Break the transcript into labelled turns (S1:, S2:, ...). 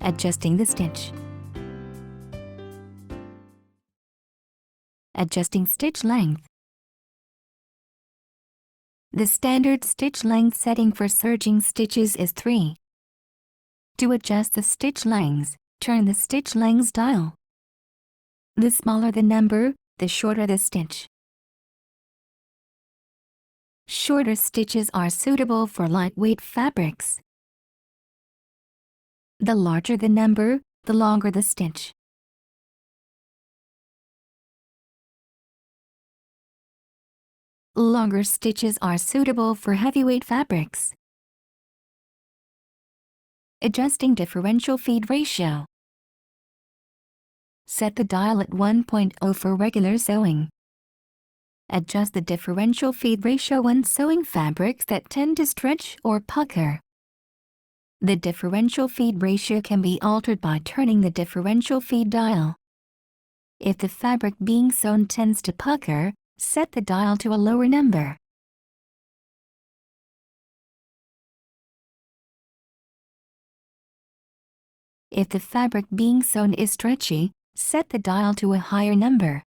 S1: Adjusting the stitch. Adjusting stitch length. The standard stitch length setting for serging stitches is 3. To adjust the stitch lengths, turn the stitch lengths dial. The smaller the number, the shorter the stitch. Shorter stitches are suitable for lightweight fabrics. The larger the number, the longer the stitch. Longer stitches are suitable for heavyweight fabrics. Adjusting differential feed ratio. Set the dial at 1.0 for regular sewing. Adjust the differential feed ratio when sewing fabrics that tend to stretch or pucker. The differential feed ratio can be altered by turning the differential feed dial. If the fabric being sewn tends to pucker, set the dial to a lower number. If the fabric being sewn is stretchy, set the dial to a higher number.